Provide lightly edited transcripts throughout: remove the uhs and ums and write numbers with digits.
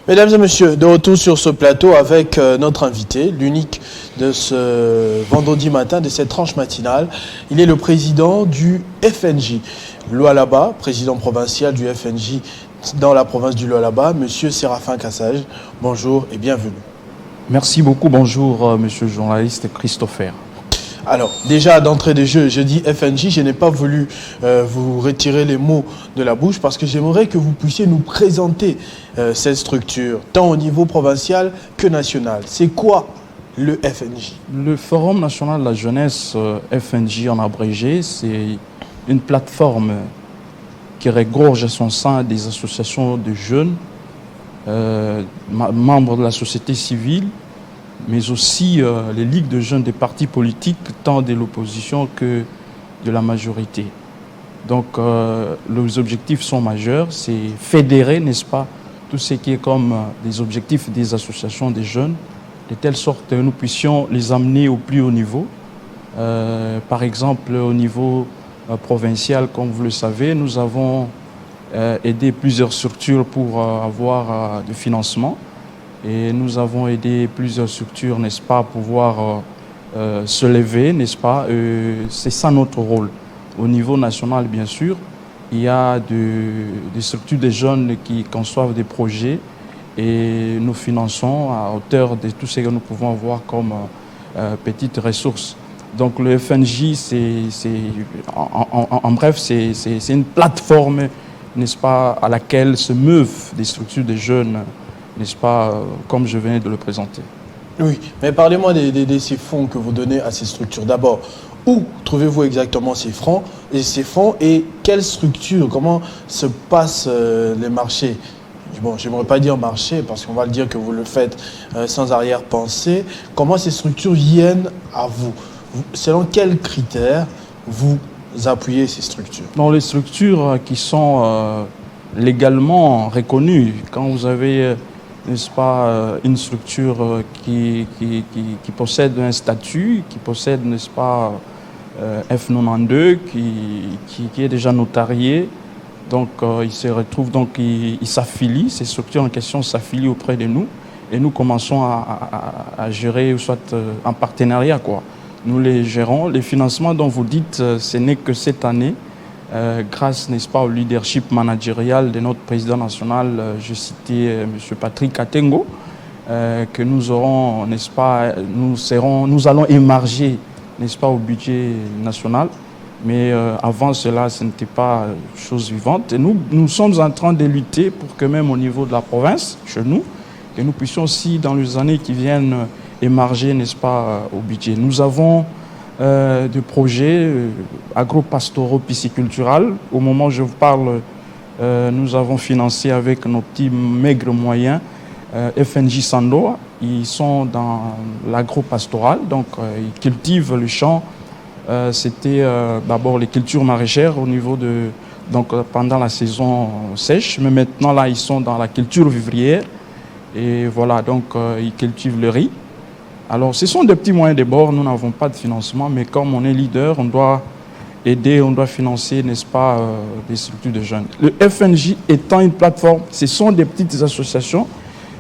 Mesdames et messieurs, de retour sur ce plateau avec notre invité, l'unique de ce vendredi matin, de cette tranche matinale. Il est le président du FNJ Lualaba, président provincial du FNJ dans la province du Lualaba, monsieur Séraphin Kassage. Bonjour et bienvenue. Merci beaucoup, bonjour monsieur le journaliste Christopher. Alors, déjà d'entrée de jeu, je dis FNJ, je n'ai pas voulu vous retirer les mots de la bouche parce que j'aimerais que vous puissiez nous présenter cette structure, tant au niveau provincial que national. C'est quoi le FNJ? Le Forum national de la jeunesse, FNJ en abrégé, c'est une plateforme qui regorge à son sein des associations de jeunes, membres de la société civile, mais aussi les ligues de jeunes des partis politiques, tant de l'opposition que de la majorité. Donc, les objectifs sont majeurs, c'est fédérer, n'est-ce pas, tout ce qui est comme des objectifs des associations des jeunes, de telle sorte que nous puissions les amener au plus haut niveau. Par exemple, au niveau provincial, comme vous le savez, nous avons aidé plusieurs structures pour avoir du financement. Et nous avons aidé plusieurs structures, n'est-ce pas, à pouvoir se lever, n'est-ce pas. C'est ça notre rôle. Au niveau national, bien sûr, il y a des structures de jeunes qui conçoivent des projets et nous finançons à hauteur de tout ce que nous pouvons avoir comme petites ressources. Donc le FNJ, en bref, c'est une plateforme, n'est-ce pas, à laquelle se meuvent des structures de jeunes, n'est-ce pas, comme je venais de le présenter. Oui, mais parlez-moi de ces fonds que vous donnez à ces structures. D'abord, où trouvez-vous exactement ces fonds et quelles structures, comment se passent les marchés? Bon, je n'aimerais pas dire marché parce qu'on va le dire que vous le faites sans arrière-pensée. Comment ces structures viennent à vous? Selon quels critères vous appuyez ces structures? Dans les structures qui sont légalement reconnues, quand vous avez, n'est-ce pas, une structure qui possède un statut, qui possède, n'est-ce pas, F92, qui est déjà notarié, donc il se retrouve, donc il s'affilie, ces structures en question s'affilient auprès de nous, et nous commençons à gérer, soit en partenariat, quoi. Nous les gérons. Les financements dont vous dites, ce n'est que cette année, grâce, n'est-ce pas, au leadership managérial de notre président national, je citais M. Patrick Katengo, que nous aurons, n'est-ce pas, nous allons émarger, n'est-ce pas, au budget national. Mais avant cela, ce n'était pas chose vivante. Et nous sommes en train de lutter pour que même au niveau de la province, chez nous, que nous puissions aussi, dans les années qui viennent, émarger, n'est-ce pas, au budget. Nous avons des projets agro-pastoraux pisciculturels. Au moment où je vous parle, nous avons financé avec nos petits maigres moyens FNJ Sando. Ils sont dans l'agro-pastoral, donc ils cultivent le champ. C'était d'abord les cultures maraîchères au niveau de, donc pendant la saison sèche, mais maintenant là ils sont dans la culture vivrière et voilà, donc ils cultivent le riz. Alors ce sont des petits moyens de bord, nous n'avons pas de financement, mais comme on est leader, on doit aider, on doit financer, n'est-ce pas, des structures de jeunes. Le FNJ étant une plateforme, ce sont des petites associations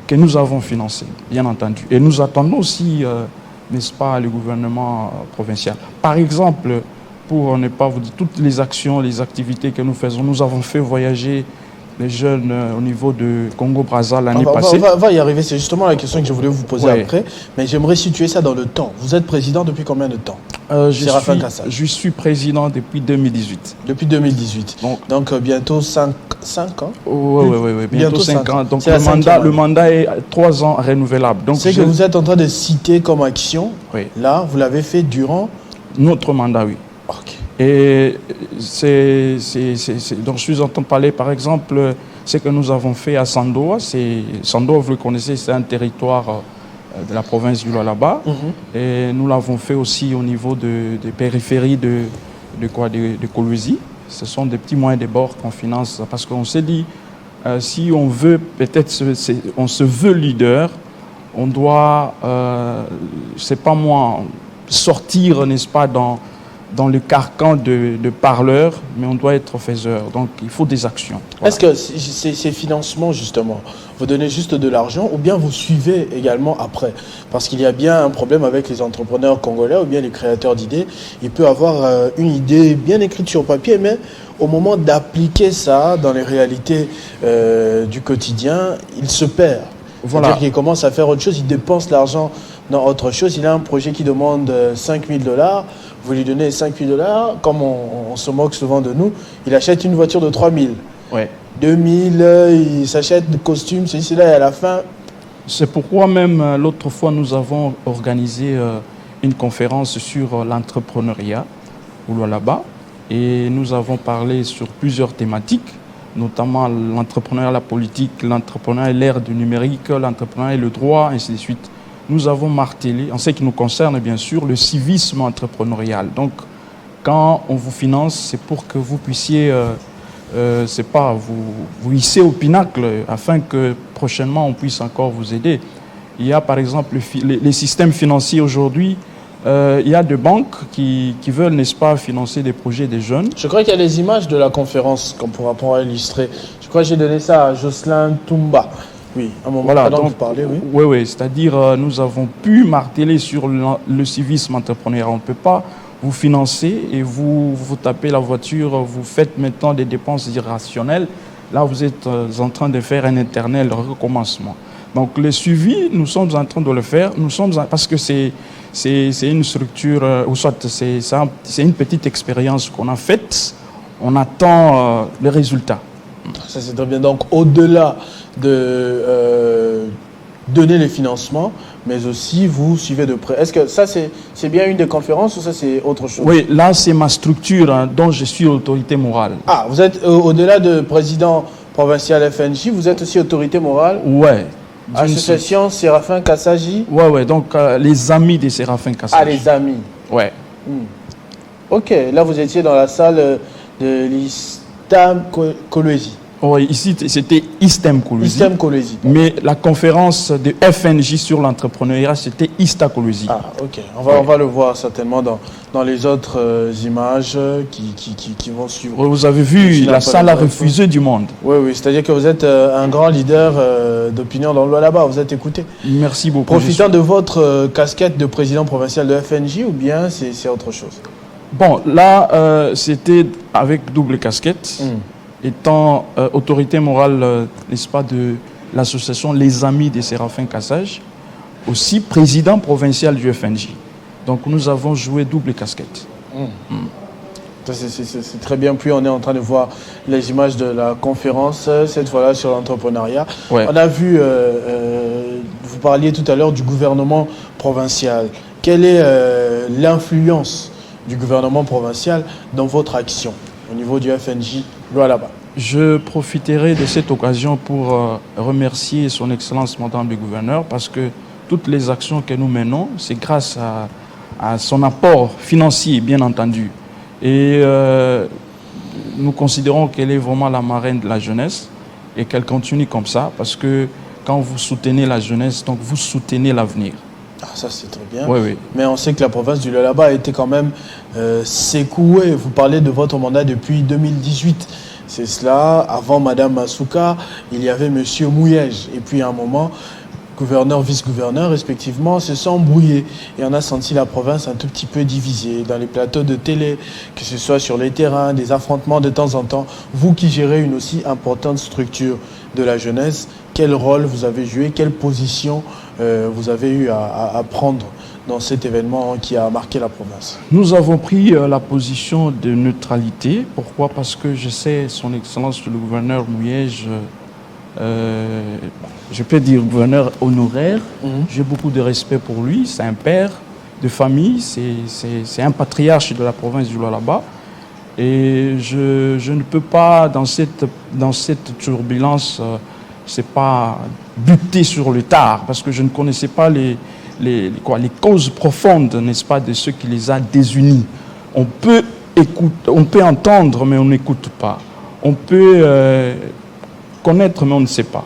que nous avons financées, bien entendu. Et nous attendons aussi, n'est-ce pas, le gouvernement provincial. Par exemple, pour ne pas vous dire toutes les actions, les activités que nous faisons, nous avons fait voyager les jeunes au niveau de Congo-Brazzaville l'année passée. On va y arriver, c'est justement la question que je voulais vous poser après, mais j'aimerais situer ça dans le temps. Vous êtes président depuis combien de temps? Je suis président depuis 2018. Depuis 2018. Donc bientôt 5 ans? Oui, bientôt 5 ans. Donc le mandat est 3 ans renouvelable. C'est que vous êtes en train de citer comme action, là, vous l'avez fait durant? Notre mandat, oui. Ok. Et donc je suis en train de parler, par exemple, ce que nous avons fait à Sandoa. Sandoa, vous le connaissez, c'est un territoire de la province du Lualaba. Et nous l'avons fait aussi au niveau des périphéries de Kolwezi. Ce sont des petits moyens de bord qu'on finance parce qu'on s'est dit, si on veut, peut-être, on se veut leader, on doit, c'est pas moi, sortir, n'est-ce pas, dans dans le carcan de parleurs, mais on doit être faiseur. Donc, il faut des actions. Voilà. Est-ce que ces financements, justement, vous donnez juste de l'argent ou bien vous suivez également après? Parce qu'il y a bien un problème avec les entrepreneurs congolais ou bien les créateurs d'idées. Il peut avoir une idée bien écrite sur papier, mais au moment d'appliquer ça dans les réalités du quotidien, il se perd. Voilà. C'est-à-dire qu'il commence à faire autre chose, il dépense l'argent dans autre chose. Il a un projet qui demande 5 000 $. Vous lui donnez 5 000 $, comme on se moque souvent de nous, il achète une voiture de 3 000. Ouais. 2 000, il s'achète des costumes, ceci, là, et à la fin... C'est pourquoi même l'autre fois, nous avons organisé une conférence sur l'entrepreneuriat là-bas, et nous avons parlé sur plusieurs thématiques, notamment l'entrepreneuriat, la politique, l'entrepreneuriat et l'ère du numérique, l'entrepreneuriat et le droit, ainsi de suite. Nous avons martelé, en ce qui nous concerne bien sûr, le civisme entrepreneurial. Donc, quand on vous finance, c'est pour que vous puissiez, vous hisser au pinacle, afin que prochainement on puisse encore vous aider. Il y a par exemple les systèmes financiers aujourd'hui. Il y a des banques qui veulent, n'est-ce pas, financer des projets des jeunes. Je crois qu'il y a les images de la conférence qu'on pourra illustrer. Je crois que j'ai donné ça à Jocelyn Toumba. Oui, à un moment voilà, donc, donc, vous parlez, oui. Oui, c'est-à-dire nous avons pu marteler sur le civisme entrepreneurial. On ne peut pas vous financer et vous tapez la voiture, vous faites maintenant des dépenses irrationnelles. Là, vous êtes en train de faire un éternel recommencement. Donc, le suivi, nous sommes en train de le faire. Parce que c'est une structure, ou soit c'est une petite expérience qu'on a faite. On attend les résultats. Ça, c'est très bien. Donc, au-delà de donner les financements, mais aussi vous suivez de près. Est-ce que ça, c'est bien une des conférences ou ça, c'est autre chose? Oui, là, c'est ma structure dont je suis autorité morale. Ah, vous êtes au-delà de président provincial FNJ, vous êtes aussi autorité morale? Ouais. Association Séraphin Kassaji? Ouais, donc les amis des Séraphin Kassaji. Ah, les amis. Ouais. Ok, là, vous étiez dans la salle de l'Istam Kolwezi. Oui, ici, c'était Istem Kolwezi. Istem Kolwezi. Mais la conférence de FNJ sur l'entrepreneuriat, c'était Ista Kolwezi. Ah, ok. On va le voir certainement dans les autres images qui vont suivre. Vous avez vu, la salle a refusé du monde. Oui, c'est-à-dire que vous êtes un grand leader d'opinion dans le là-bas. Vous êtes écouté. Merci beaucoup. Profitant de votre casquette de président provincial de FNJ ou bien c'est autre chose? Bon, là, c'était avec double casquette. Étant autorité morale, n'est-ce pas, de l'association Les Amis des Séraphin Kassaji, aussi président provincial du FNJ. Donc nous avons joué double casquette. C'est très bien. Puis on est en train de voir les images de la conférence, cette fois-là sur l'entrepreneuriat. Ouais. On a vu, vous parliez tout à l'heure du gouvernement provincial. Quelle est l'influence du gouvernement provincial dans votre action au niveau du FNJ là-bas? Je profiterai de cette occasion pour remercier son Excellence Madame le Gouverneur parce que toutes les actions que nous menons, c'est grâce à son apport financier, bien entendu. Et nous considérons qu'elle est vraiment la marraine de la jeunesse et qu'elle continue comme ça parce que quand vous soutenez la jeunesse, donc vous soutenez l'avenir. Ah, ça c'est très bien. Oui. Mais on sait que la province du Lualaba a été quand même secouée. Vous parlez de votre mandat depuis 2018. C'est cela. Avant Madame Masuka, il y avait Monsieur Mouyej. Et puis à un moment, gouverneur, vice-gouverneur, respectivement, se sont embrouillés. Et on a senti la province un tout petit peu divisée dans les plateaux de télé, que ce soit sur les terrains, des affrontements de temps en temps. Vous qui gérez une aussi importante structure de la jeunesse, quel rôle vous avez joué, quelle position vous avez eu à prendre dans cet événement qui a marqué la province? Nous avons pris la position de neutralité. Pourquoi? Parce que je sais son Excellence le gouverneur Mouyej, je peux dire gouverneur honoraire. J'ai beaucoup de respect pour lui. C'est un père de famille, c'est un patriarche de la province du Lualaba. Et je ne peux pas, dans cette turbulence, c'est pas buter sur le tard, parce que je ne connaissais pas les causes profondes, n'est-ce pas, de ce qui les a désunis. On peut entendre, mais on n'écoute pas. On peut connaître, mais on ne sait pas.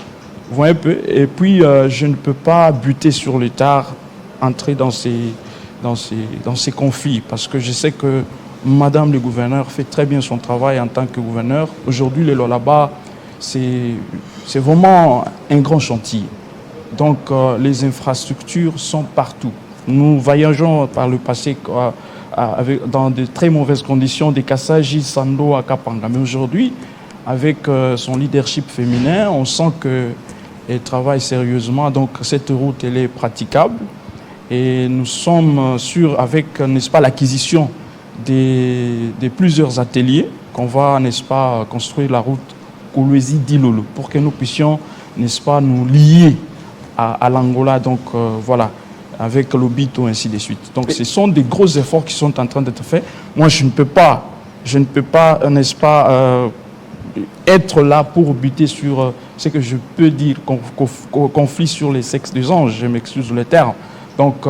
Vous voyez un peu? Et puis, je ne peux pas buter sur le tard, entrer dans ces conflits, parce que je sais que Madame le gouverneur fait très bien son travail en tant que gouverneur. Aujourd'hui, le Lualaba, c'est vraiment un grand chantier. Donc, les infrastructures sont partout. Nous voyageons par le passé dans de très mauvaises conditions des Kassaji, Sando, à Kapanga. Mais aujourd'hui, avec son leadership féminin, on sent qu'elle travaille sérieusement. Donc, cette route, elle est praticable. Et nous sommes sûrs, avec, n'est-ce pas, l'acquisition de plusieurs ateliers, qu'on va, n'est-ce pas, construire la route Kolwezi-Dilolo pour que nous puissions, n'est-ce pas, nous lier à l'Angola. Donc, voilà, avec l'Obito, ainsi de suite. Donc, ce sont des gros efforts qui sont en train d'être faits. Moi, je ne peux pas, n'est-ce pas, être là pour buter sur ce que je peux dire, conflit sur les sexes des anges, je m'excuse le terme. Donc,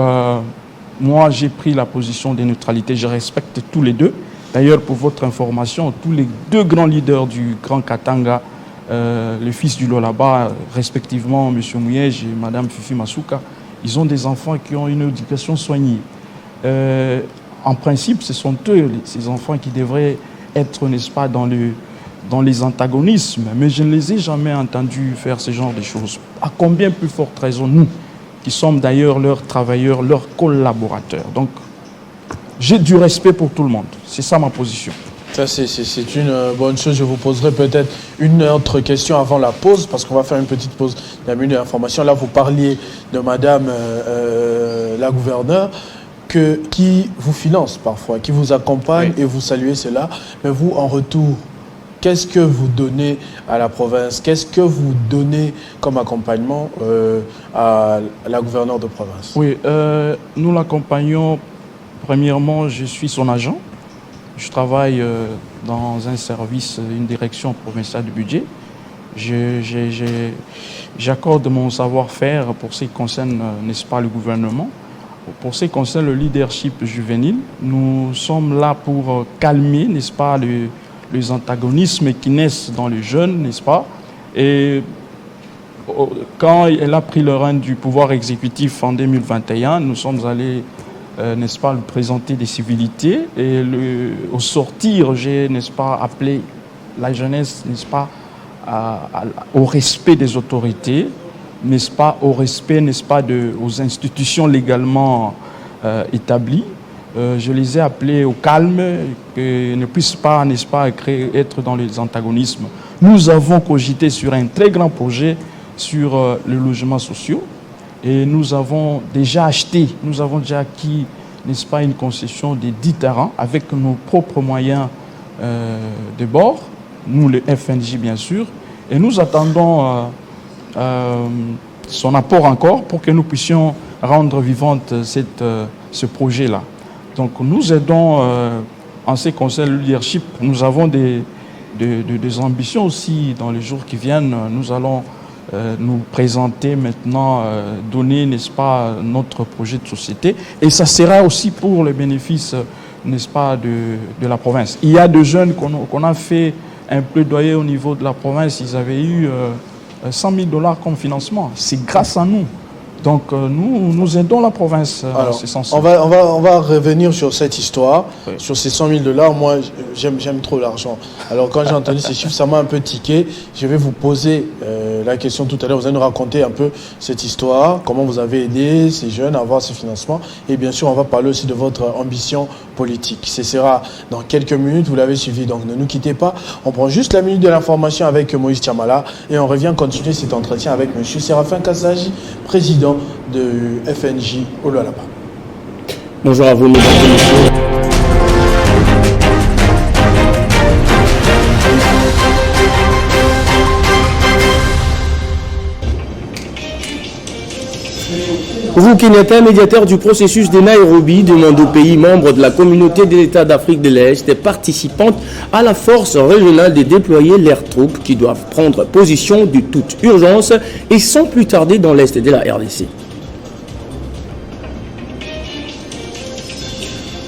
moi, j'ai pris la position de neutralité, je respecte tous les deux. D'ailleurs, pour votre information, tous les deux grands leaders du Grand Katanga, le fils du Lualaba, respectivement M. Mouyej et Mme Fifi Masuka, ils ont des enfants qui ont une éducation soignée. En principe, ce sont eux, ces enfants, qui devraient être, n'est-ce pas, dans les antagonismes. Mais je ne les ai jamais entendus faire ce genre de choses. À combien plus forte raison, nous, qui sommes d'ailleurs leurs travailleurs, leurs collaborateurs. Donc, j'ai du respect pour tout le monde. C'est ça ma position. Ça, c'est une bonne chose. Je vous poserai peut-être une autre question avant la pause, parce qu'on va faire une petite pause d'un minute d'information. Là, vous parliez de Madame la gouverneure, qui vous finance parfois, qui vous accompagne, oui. Et vous saluez cela. Mais vous, en retour, qu'est-ce que vous donnez à la province? Qu'est-ce que vous donnez comme accompagnement à la gouverneure de province? Oui, nous l'accompagnons. Premièrement, je suis son agent. Je travaille dans un service, une direction provinciale du budget. J'accorde mon savoir-faire pour ce qui concerne, n'est-ce pas, le gouvernement. Pour ce qui concerne le leadership juvénile, nous sommes là pour calmer, n'est-ce pas, les antagonismes qui naissent dans les jeunes, n'est-ce pas? Et quand elle a pris le règne du pouvoir exécutif en 2021, nous sommes allés, n'est-ce pas, lui présenter des civilités. Et au sortir, j'ai, n'est-ce pas, appelé la jeunesse, n'est-ce pas, au respect des autorités, n'est-ce pas, au respect, n'est-ce pas, aux institutions légalement établies. Je les ai appelés au calme, qu'ils ne puissent pas, n'est-ce pas, être dans les antagonismes. Nous avons cogité sur un très grand projet sur les logements sociaux et nous avons déjà acheté, nous avons déjà acquis, n'est-ce pas, une concession de 10 terrains avec nos propres moyens de bord, nous les FNJ bien sûr, et nous attendons son apport encore pour que nous puissions rendre vivante ce projet-là. Donc nous aidons en ce qui concerne le leadership. Nous avons des ambitions aussi dans les jours qui viennent. Nous allons nous présenter maintenant, donner, n'est-ce pas, notre projet de société. Et ça sera aussi pour le bénéfice, n'est-ce pas, de la province. Il y a des jeunes qu'on a fait un plaidoyer au niveau de la province. Ils avaient eu 100 000 $ comme financement. C'est grâce à nous. Donc nous aidons la province. Alors, on va revenir sur cette histoire, oui. Sur ces 100 000 $. Moi, j'aime trop l'argent. Alors quand j'ai entendu ces chiffres, ça m'a un peu tiqué. Je vais vous poser la question tout à l'heure. Vous allez nous raconter un peu cette histoire, comment vous avez aidé ces jeunes à avoir ce financement. Et bien sûr, on va parler aussi de votre ambition politique. Ce sera dans quelques minutes, vous l'avez suivi. Donc ne nous quittez pas. On prend juste la minute de l'information avec Moïse Tiamala et on revient continuer cet entretien avec M. Séraphin Kassaji, président de FNJ au Lualaba. Bonjour à vous, mesdames et messieurs. Uhuru Kenyatta, médiateur du processus de Nairobi, demande aux pays membres de la communauté des États d'Afrique de l'Est et participantes à la force régionale de déployer leurs troupes qui doivent prendre position de toute urgence et sans plus tarder dans l'Est de la RDC.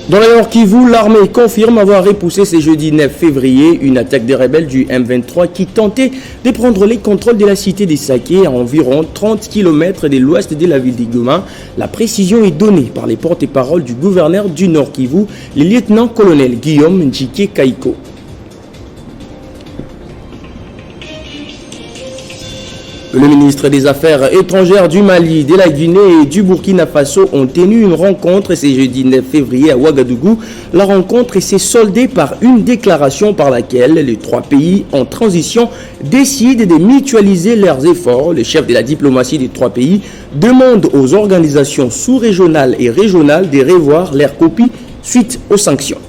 Dans le Nord Kivu, l'armée confirme avoir repoussé ce jeudi 9 février une attaque des rebelles du M23 qui tentait de prendre les contrôles de la cité des Saké à environ 30 km de l'ouest de la ville d'Igoma. La précision est donnée par les porte-paroles du gouverneur du Nord Kivu, le lieutenant-colonel Guillaume Njike Kaiko. Le ministre des Affaires étrangères du Mali, de la Guinée et du Burkina Faso ont tenu une rencontre ce jeudi 9 février à Ouagadougou. La rencontre s'est soldée par une déclaration par laquelle les trois pays en transition décident de mutualiser leurs efforts. Le chef de la diplomatie des trois pays demande aux organisations sous-régionales et régionales de revoir leurs copies suite aux sanctions.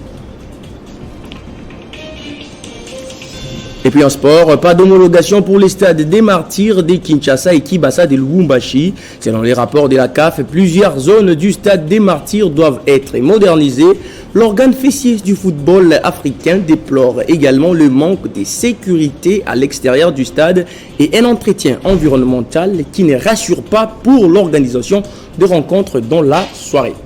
Et puis en sport, pas d'homologation pour les stades des Martyrs de Kinshasa et Kibasa de Lubumbashi. Selon les rapports de la CAF, plusieurs zones du stade des Martyrs doivent être modernisées. L'organe fessier du football africain déplore également le manque de sécurité à l'extérieur du stade et un entretien environnemental qui ne rassure pas pour l'organisation de rencontres dans la soirée.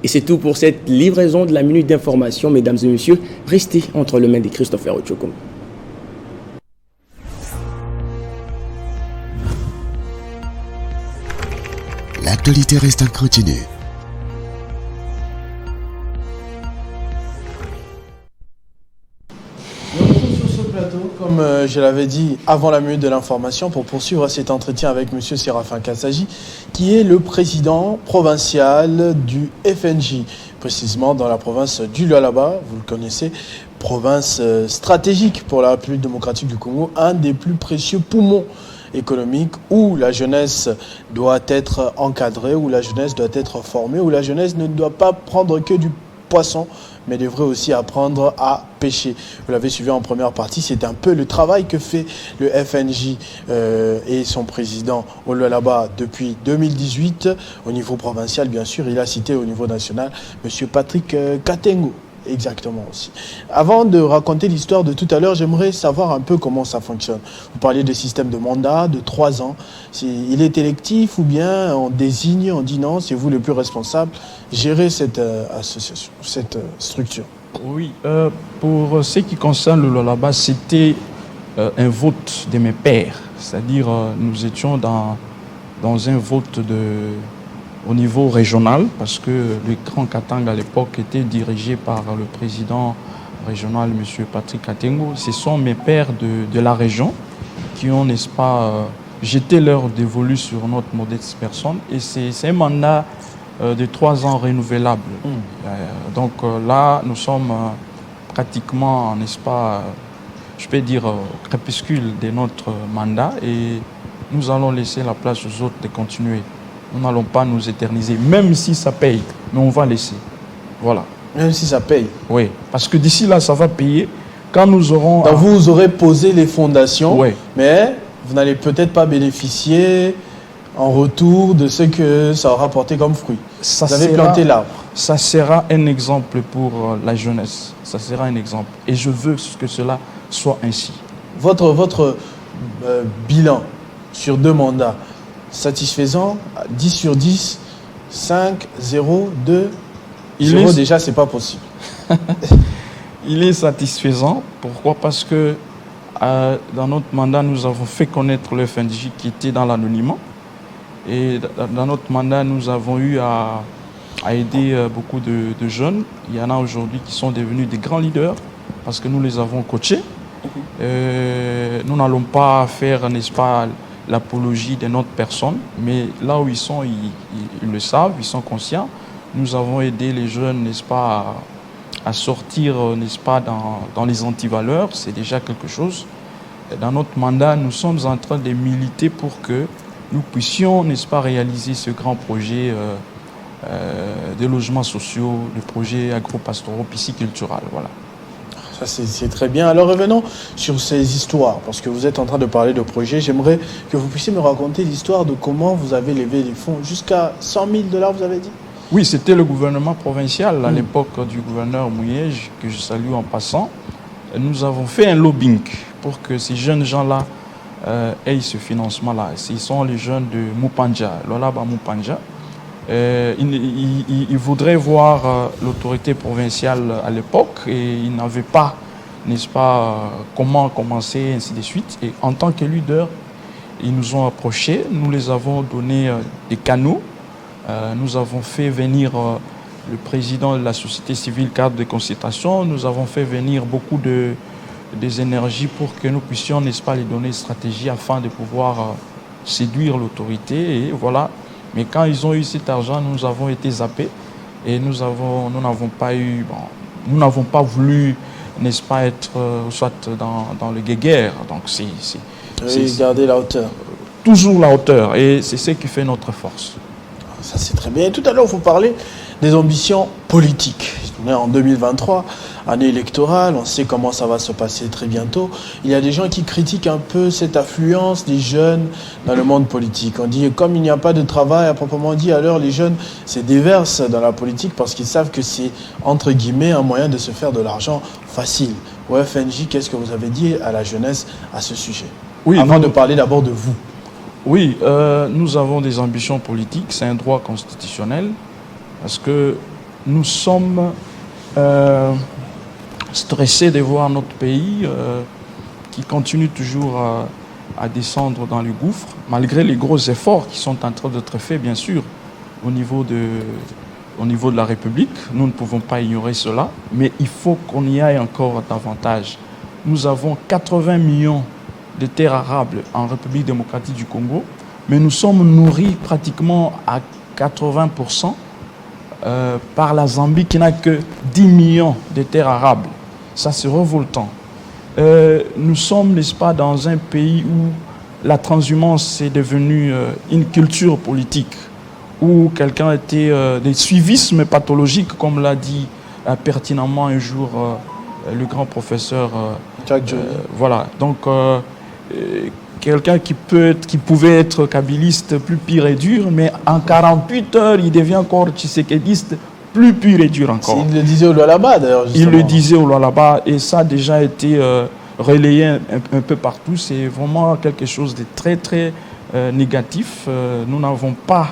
Et c'est tout pour cette livraison de la minute d'information, mesdames et messieurs. Restez entre les mains de Christopher Ochokom. L'actualité reste en continu. Comme je l'avais dit avant la minute de l'information, pour poursuivre cet entretien avec M. Séraphin Kassaji, qui est le président provincial du FNJ, précisément dans la province du Lualaba, vous le connaissez, province stratégique pour la République démocratique du Congo, un des plus précieux poumons économiques où la jeunesse doit être encadrée, où la jeunesse doit être formée, où la jeunesse ne doit pas prendre que du poisson, mais devrait aussi apprendre à pêcher. Vous l'avez suivi en première partie, c'est un peu le travail que fait le FNJ et son président au Lualaba depuis 2018, au niveau provincial bien sûr, il a cité au niveau national, M. Patrick Katengo. Exactement aussi. Avant de raconter l'histoire de tout à l'heure, j'aimerais savoir un peu comment ça fonctionne. Vous parliez de système de mandat de 3 ans. Il est électif ou bien on désigne, on dit non, c'est vous le plus responsable. Gérer cette association, cette structure. Oui, pour ce qui concerne le Lualaba, c'était un vote de mes pairs. C'est-à-dire, nous étions dans un vote au niveau régional, parce que le Grand Katanga à l'époque était dirigé par le président régional, M. Patrick Katengo. Ce sont mes pairs de la région qui ont, n'est-ce pas, jeté leur dévolu sur notre modeste personne. Et c'est un mandat de 3 ans renouvelable. Donc là, nous sommes pratiquement, n'est-ce pas, je peux dire, crépuscule de notre mandat et nous allons laisser la place aux autres de continuer. Nous n'allons pas nous éterniser, même si ça paye, mais on va laisser. Voilà. Même si ça paye. Oui, parce que d'ici là, ça va payer. Quand nous aurons... Donc vous aurez posé les fondations, oui, mais vous n'allez peut-être pas bénéficier en retour de ce que ça aura porté comme fruit. Vous avez planté l'arbre. Ça sera un exemple pour la jeunesse. Ça sera un exemple. Et je veux que cela soit ainsi. Votre bilan sur 2 mandats, satisfaisant, 10 sur 10, 5, 0, 2, 0 déjà, c'est pas possible. Il est satisfaisant. Pourquoi? Parce que dans notre mandat, nous avons fait connaître le FNJ qui était dans l'anonymat. Et dans notre mandat, nous avons eu à aider beaucoup de jeunes. Il y en a aujourd'hui qui sont devenus des grands leaders parce que nous les avons coachés. Nous n'allons pas faire, n'est-ce pas, l'apologie de notre personne, mais là où ils sont, ils le savent, ils sont conscients. Nous avons aidé les jeunes, n'est-ce pas, à sortir, n'est-ce pas, dans les antivaleurs. C'est déjà quelque chose. Dans notre mandat, nous sommes en train de militer pour que nous puissions, n'est-ce pas, réaliser ce grand projet de logements sociaux, de projets agro-pastoraux, pisciculturels. Voilà. Ça, c'est très bien. Alors, revenons sur ces histoires, parce que vous êtes en train de parler de projets. J'aimerais que vous puissiez me raconter l'histoire de comment vous avez levé les fonds. Jusqu'à 100 000 $, vous avez dit? Oui, c'était le gouvernement provincial, à l'époque du gouverneur Mouyej, que je salue en passant. Nous avons fait un lobbying pour que ces jeunes gens-là aient ce financement-là. Ce sont les jeunes de Mupanja, Lualaba Mupanja. Il voudrait voir l'autorité provinciale à l'époque et il n'avait pas, n'est-ce pas, comment commencer, ainsi de suite. Et en tant que leader, ils nous ont approchés, nous les avons donné des canaux, nous avons fait venir le président de la société civile cadre de concertation, nous avons fait venir beaucoup des énergies pour que nous puissions, n'est-ce pas, les donner une stratégie afin de pouvoir séduire l'autorité. Et voilà. Mais quand ils ont eu cet argent, nous avons été zappés et nous n'avons pas voulu, n'est-ce pas, être soit dans le guéguerre. Donc c'est garder la hauteur. Toujours la hauteur et c'est ce qui fait notre force. Ça c'est très bien. Et tout à l'heure, il faut parler des ambitions politiques. On est en 2023, année électorale, on sait comment ça va se passer très bientôt. Il y a des gens qui critiquent un peu cette affluence des jeunes dans le monde politique. On dit, comme il n'y a pas de travail à proprement dit, alors les jeunes se déversent dans la politique parce qu'ils savent que c'est, entre guillemets, un moyen de se faire de l'argent facile. Au FNJ, qu'est-ce que vous avez dit à la jeunesse à ce sujet? Oui, avant de parler d'abord de vous. Oui, nous avons des ambitions politiques, c'est un droit constitutionnel, parce que nous sommes stressés de voir notre pays qui continue toujours à descendre dans le gouffre, malgré les gros efforts qui sont en train d'être faits, bien sûr, au niveau de la République. Nous ne pouvons pas ignorer cela, mais il faut qu'on y aille encore davantage. Nous avons 80 millions de terres arables en République démocratique du Congo, mais nous sommes nourris pratiquement à 80% par la Zambie qui n'a que 10 millions de terres arables. Ça, c'est révoltant. Nous sommes, n'est-ce pas, dans un pays où la transhumance est devenue une culture politique, où quelqu'un était des suivismes pathologiques, comme l'a dit pertinemment un jour le grand professeur. Voilà, donc quelqu'un qui pouvait être kabyliste plus pur et dur, mais en 48 heures, il devient encore tshisekidiste plus pur et dur encore. Il le disait au Lualaba d'ailleurs. Il le disait au Lualaba et ça a déjà été relayé un peu partout. C'est vraiment quelque chose de très très négatif. Nous n'avons pas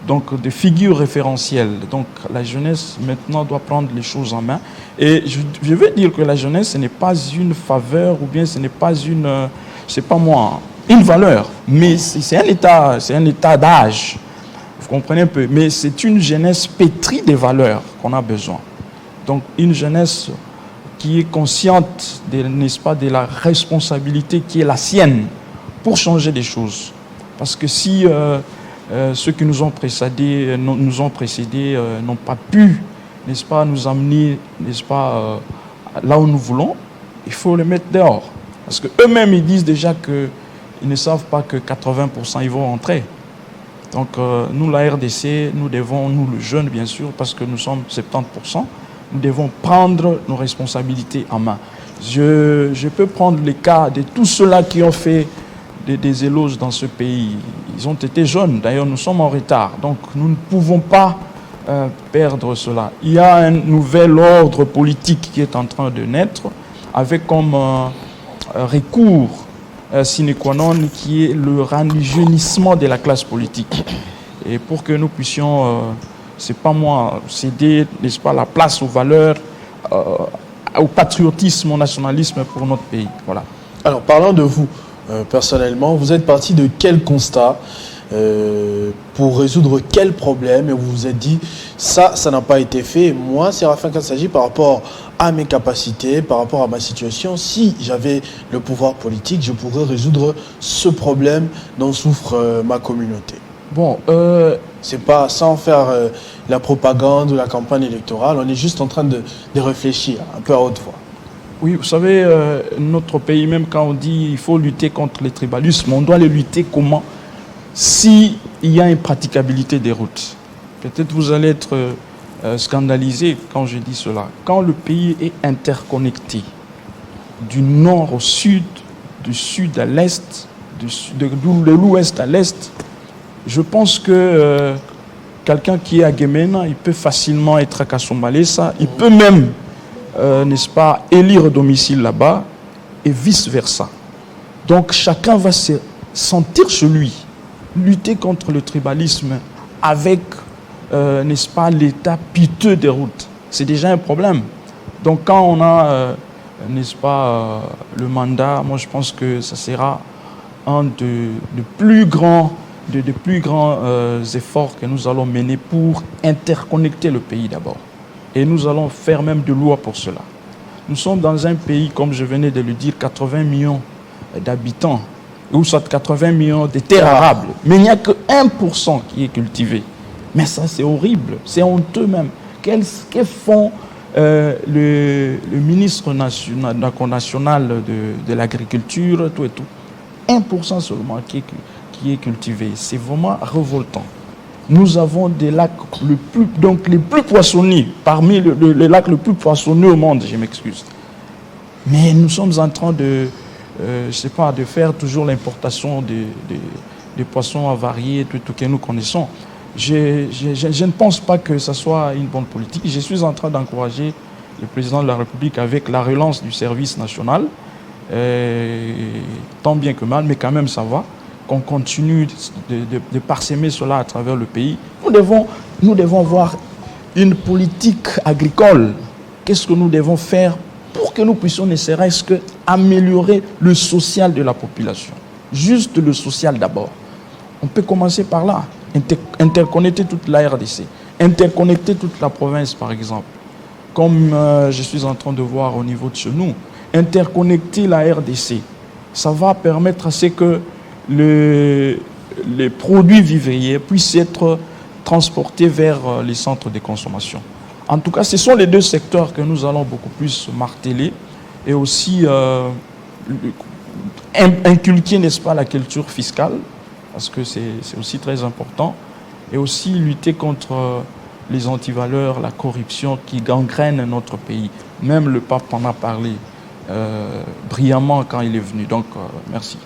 donc de figure référentielle. Donc la jeunesse maintenant doit prendre les choses en main. Et je veux dire que la jeunesse, ce n'est pas une faveur ou bien ce n'est pas une, c'est pas moi, une valeur. Mais c'est un état d'âge. Vous comprenez un peu. Mais c'est une jeunesse pétrie des valeurs qu'on a besoin. Donc une jeunesse qui est consciente, n'est-ce pas, de la responsabilité qui est la sienne pour changer des choses. Parce que si ceux qui nous ont précédés n'ont pas pu, n'est-ce pas, nous amener, n'est-ce pas, là où nous voulons, il faut les mettre dehors. Parce qu'eux-mêmes, ils disent déjà qu'ils ne savent pas que 80% ils vont rentrer. Donc nous, la RDC, nous devons, nous les jeunes bien sûr, parce que nous sommes 70%, nous devons prendre nos responsabilités en main. Je peux prendre le cas de tous ceux-là qui ont fait des éloges dans ce pays. Ils ont été jeunes, d'ailleurs nous sommes en retard, donc nous ne pouvons pas perdre cela. Il y a un nouvel ordre politique qui est en train de naître, avec comme recours sine qua non qui est le rajeunissement de la classe politique. Et pour que nous puissions, c'est pas moi, céder, n'est-ce pas, la place aux valeurs, au patriotisme, au nationalisme pour notre pays. Voilà. Alors parlant de vous, personnellement, vous êtes parti de quel constat pour résoudre quel problème et vous vous êtes dit ça n'a pas été fait. Moi, Séraphin Kassaji, par rapport à mes capacités, par rapport à ma situation, si j'avais le pouvoir politique, je pourrais résoudre ce problème dont souffre ma communauté. Bon, c'est pas sans faire la propagande ou la campagne électorale, on est juste en train de réfléchir un peu à haute voix. Oui, vous savez, notre pays, même quand on dit qu'il faut lutter contre le tribalisme, on doit le lutter comment? S'il y a une praticabilité des routes. Peut-être vous allez être scandalisé quand je dis cela. Quand le pays est interconnecté, du nord au sud, du sud à l'est, de l'ouest à l'est, je pense que quelqu'un qui est à Guémena, il peut facilement être à Kasumbalesa, il peut même, n'est-ce pas, élire domicile là-bas et vice-versa. Donc chacun va se sentir chez lui. Lutter contre le tribalisme avec, n'est-ce pas, l'état piteux des routes. C'est déjà un problème. Donc quand on a, n'est-ce pas, le mandat, moi je pense que ça sera un des plus grands efforts que nous allons mener pour interconnecter le pays d'abord. Et nous allons faire même de loi pour cela. Nous sommes dans un pays, comme je venais de le dire, 80 millions d'habitants, ou soit 80 millions de terres arables. Mais il n'y a que 1% qui est cultivé. Mais ça, c'est horrible, c'est honteux même. Que font le ministre national de l'agriculture, tout et tout. 1% seulement qui est cultivé. C'est vraiment révoltant. Nous avons des lacs les plus poissonnés, parmi les lacs les plus poissonneux au monde, je m'excuse. Mais nous sommes en train de faire toujours l'importation de poissons avariés, tout que nous connaissons. Je ne pense pas que ce soit une bonne politique. Je suis en train d'encourager le président de la République avec la relance du service national, tant bien que mal, mais quand même ça va, qu'on continue de parsemer cela à travers le pays. Nous devons avoir une politique agricole. Qu'est-ce que nous devons faire pour que nous puissions ne serait-ce que améliorer le social de la population? Juste le social d'abord. On peut commencer par là. Interconnecter toute la RDC, interconnecter toute la province par exemple, comme je suis en train de voir au niveau de chez nous, interconnecter la RDC, ça va permettre à ce que les produits vivriers puissent être transportés vers les centres de consommation. En tout cas, ce sont les deux secteurs que nous allons beaucoup plus marteler et aussi inculquer, n'est-ce pas, la culture fiscale, parce que c'est aussi très important, et aussi lutter contre les antivaleurs, la corruption qui gangrène notre pays. Même le pape en a parlé brillamment quand il est venu. Donc, merci.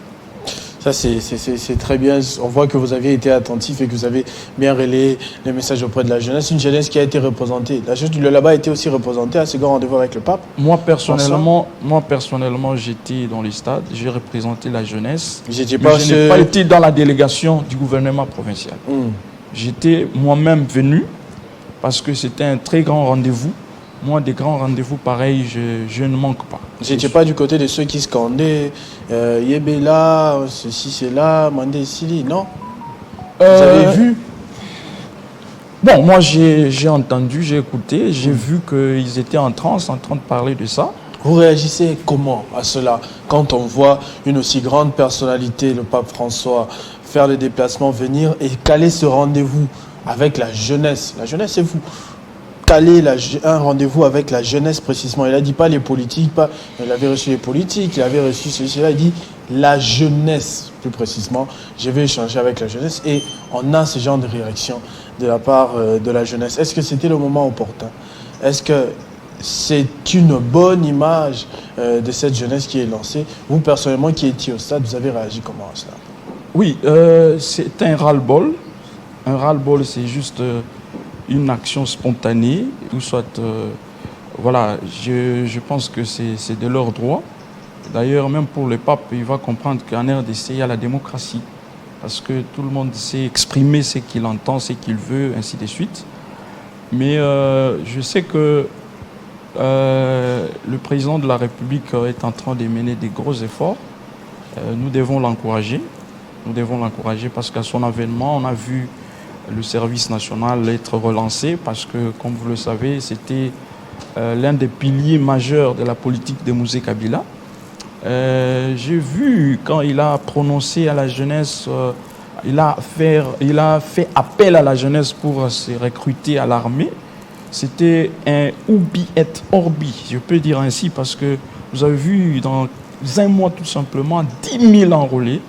Ça, c'est très bien. On voit que vous avez été attentif et que vous avez bien relayé les messages auprès de la jeunesse. Une jeunesse qui a été représentée. La jeunesse du Lualaba a été aussi représentée à ce grand rendez-vous avec le pape. Moi, personnellement, j'étais dans les stades. J'ai représenté la jeunesse. Je n'ai pas été dans la délégation du gouvernement provincial. J'étais moi-même venu parce que c'était un très grand rendez-vous. Moi, des grands rendez-vous pareils, je ne manque pas. Vous n'étiez pas du côté de ceux qui scandaient Yébé là, ceci, c'est là, Mandé ici, non? Vous avez vu? Bon, moi, j'ai entendu, j'ai écouté, j'ai vu qu'ils étaient en transe, en train de parler de ça. Vous réagissez comment à cela quand on voit une aussi grande personnalité, le pape François, faire le déplacement, venir et caler ce rendez-vous avec la jeunesse? La jeunesse, c'est vous. Caler un rendez-vous avec la jeunesse précisément. Il n'a dit pas les politiques, il avait reçu les politiques, il avait reçu ceci-là, il dit la jeunesse plus précisément. Je vais échanger avec la jeunesse et on a ce genre de réaction de la part de la jeunesse. Est-ce que c'était le moment opportun? Est-ce que c'est une bonne image de cette jeunesse qui est lancée? Vous personnellement qui étiez au stade, vous avez réagi comment à cela? Oui, c'est un ras-le-bol. Un ras-le-bol, c'est juste... une action spontanée, ou soit, voilà, je pense que c'est de leur droit. D'ailleurs, même pour le pape, il va comprendre qu'en RDC, il y a la démocratie, parce que tout le monde sait exprimer ce qu'il entend, ce qu'il veut, ainsi de suite. Mais je sais que le président de la République est en train de mener des gros efforts. Nous devons l'encourager. Nous devons l'encourager parce qu'à son avènement, on a vu le service national être relancé parce que, comme vous le savez, c'était l'un des piliers majeurs de la politique de Moussé Kabila. J'ai vu quand il a prononcé à la jeunesse, il a fait appel à la jeunesse pour se recruter à l'armée. C'était un ubi et orbi, je peux dire ainsi, parce que vous avez vu dans un mois tout simplement 10 000 enrôlés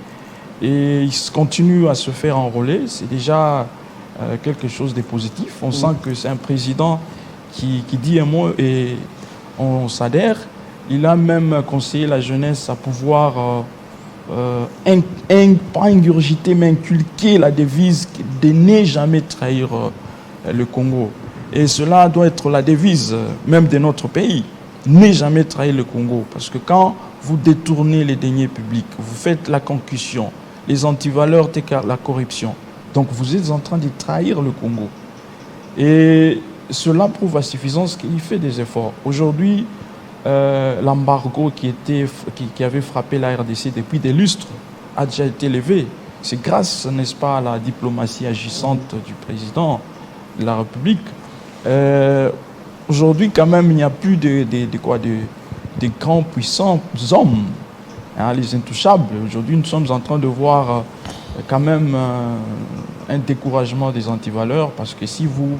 et ils continuent à se faire enrôler. C'est déjà quelque chose de positif. On sent que c'est un président qui dit un mot et on s'adhère. Il a même conseillé la jeunesse à pouvoir pas ingurgiter, mais inculquer la devise de ne jamais trahir le Congo. Et cela doit être la devise même de notre pays. Ne jamais trahir le Congo. Parce que quand vous détournez les deniers publics, vous faites la concussion, les antivaleurs, la corruption, Donc vous êtes en train de trahir le Congo. Et cela prouve à suffisance qu'il fait des efforts. Aujourd'hui, l'embargo qui avait frappé la RDC depuis des lustres a déjà été levé. C'est grâce, n'est-ce pas, à la diplomatie agissante du président de la République. Aujourd'hui, quand même, il n'y a plus de grands puissants hommes, hein, les intouchables. Aujourd'hui, nous sommes en train de voir quand même un découragement des antivaleurs, parce que si vous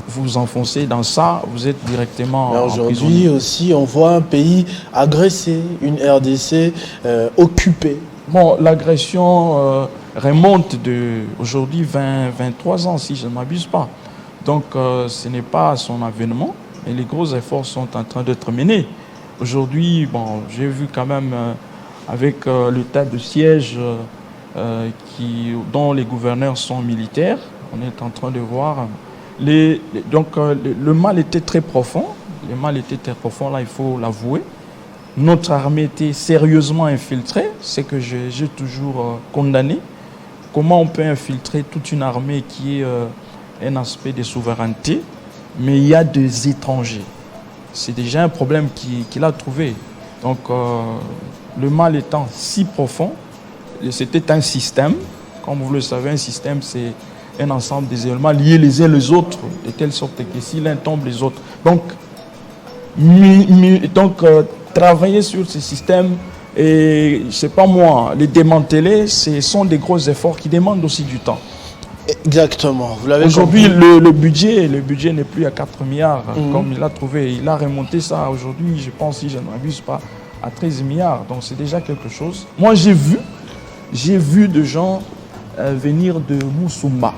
vous enfoncez dans ça, vous êtes directement aujourd'hui aussi, on voit un pays agressé, une RDC occupée. Bon, l'agression remonte aujourd'hui 23 ans, si je ne m'abuse pas. Donc, ce n'est pas à son avènement, et les gros efforts sont en train d'être menés. Aujourd'hui, bon, j'ai vu quand même avec l'état de siège dont les gouverneurs sont militaires, on est en train de voir. Le mal était très profond. Le mal était très profond, là, il faut l'avouer. Notre armée était sérieusement infiltrée, c'est que j'ai toujours condamné. Comment on peut infiltrer toute une armée qui est un aspect de souveraineté, mais il y a des étrangers. C'est déjà un problème qu'il a trouvé. Donc, le mal étant si profond, c'était un système. Comme vous le savez, un système, c'est un ensemble des éléments liés les uns les autres, de telle sorte que si l'un tombe, les autres. Donc, travailler sur ce système et, je ne sais pas moi, les démanteler, ce sont des gros efforts qui demandent aussi du temps. Exactement. Vous l'avez aujourd'hui, le budget n'est plus à 4 milliards comme il a trouvé. Il a remonté ça aujourd'hui, je pense, si je ne m'abuse pas, à 13 milliards. Donc c'est déjà quelque chose. Moi, j'ai vu des gens venir de Moussumba,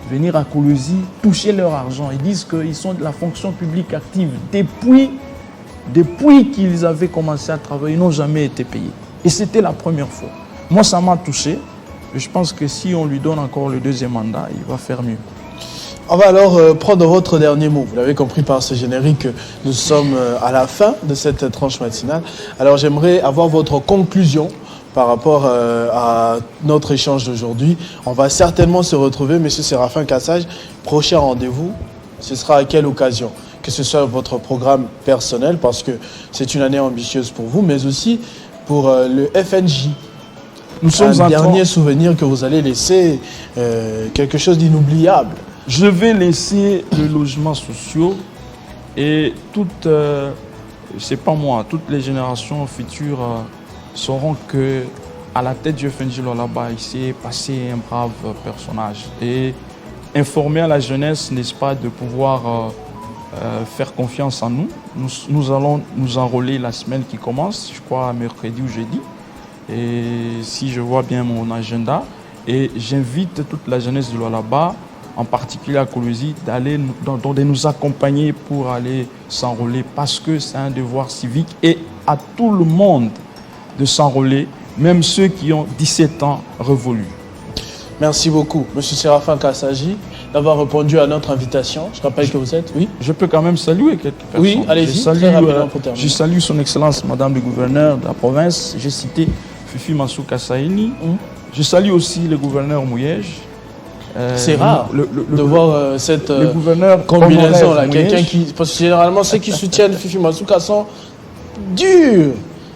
venir à Koulouzi, toucher leur argent. Ils disent qu'ils sont de la fonction publique active. Depuis qu'ils avaient commencé à travailler, ils n'ont jamais été payés. Et c'était la première fois. Moi, ça m'a touché. Je pense que si on lui donne encore le deuxième mandat, il va faire mieux. On va alors prendre votre dernier mot. Vous l'avez compris par ce générique, nous sommes à la fin de cette tranche matinale. Alors j'aimerais avoir votre conclusion par rapport à notre échange d'aujourd'hui. On va certainement se retrouver, M. Séraphin Kassage. Prochain rendez-vous, ce sera à quelle occasion? Que ce soit votre programme personnel, parce que c'est une année ambitieuse pour vous, mais aussi pour le FNJ. Nous sommes un dernier souvenir que vous allez laisser, quelque chose d'inoubliable. Je vais laisser le logement social et toutes les générations futures sauront que à la tête du FNJ Lualaba, il s'est passé un brave personnage. Et informer à la jeunesse, n'est-ce pas, de pouvoir faire confiance en nous. Nous allons nous enrôler la semaine qui commence, je crois mercredi ou jeudi. Et si je vois bien mon agenda, et j'invite toute la jeunesse de Lualaba, en particulier à Koulouzi, de nous accompagner pour aller s'enrôler, parce que c'est un devoir civique, et à tout le monde de s'enrôler, même ceux qui ont 17 ans révolus. Merci beaucoup, M. Séraphin Kassaji, d'avoir répondu à notre invitation. Je rappelle que vous êtes, oui. Je peux quand même saluer quelques personnes. Oui, allez-y, très rapidement pour terminer. Je salue son Excellence, Madame le gouverneur de la province. J'ai cité Fifi Mansou Kassaini. Je salue aussi le gouverneur Mouyej. C'est rare de voir cette combinaison-là. Quelqu'un qui, parce que généralement, ceux qui soutiennent Fifi Mansou sont durs.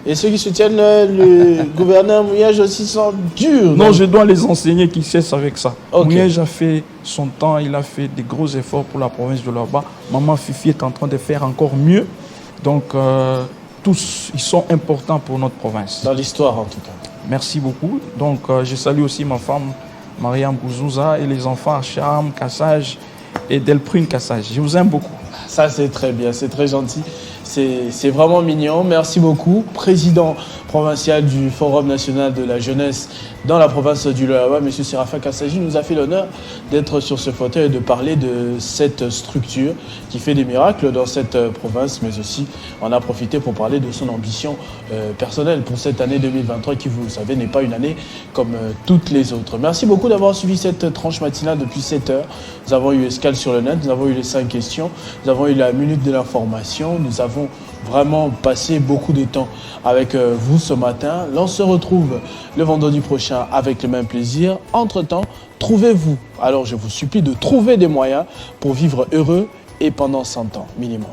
Et ceux qui soutiennent le gouverneur Mouyej aussi sont durs. Non, je dois les enseigner qu'ils cessent avec ça. Okay. Mouyej a fait son temps, il a fait des gros efforts pour la province de Lualaba. Maman Fifi est en train de faire encore mieux. Donc, tous, ils sont importants pour notre province. Dans l'histoire, en tout cas. Merci beaucoup. Donc, je salue aussi ma femme, Mariam Bouzouza, et les enfants Charm, Kassage et Delprune Kassage. Je vous aime beaucoup. Ça, c'est très bien, c'est très gentil. C'est vraiment mignon. Merci beaucoup. Président provincial du Forum national de la jeunesse dans la province du Lualaba, M. Séraphin Kassaji, nous a fait l'honneur d'être sur ce fauteuil et de parler de cette structure qui fait des miracles dans cette province, mais aussi on a profité pour parler de son ambition personnelle pour cette année 2023 qui, vous le savez, n'est pas une année comme toutes les autres. Merci beaucoup d'avoir suivi cette tranche matinale depuis 7 heures. Nous avons eu Escale sur le net, nous avons eu les 5 questions, nous avons eu la minute de l'information, nous avons vraiment passé beaucoup de temps avec vous ce matin. L'on se retrouve le vendredi prochain avec le même plaisir. Entre-temps, trouvez-vous. Alors je vous supplie de trouver des moyens pour vivre heureux et pendant 100 ans minimum.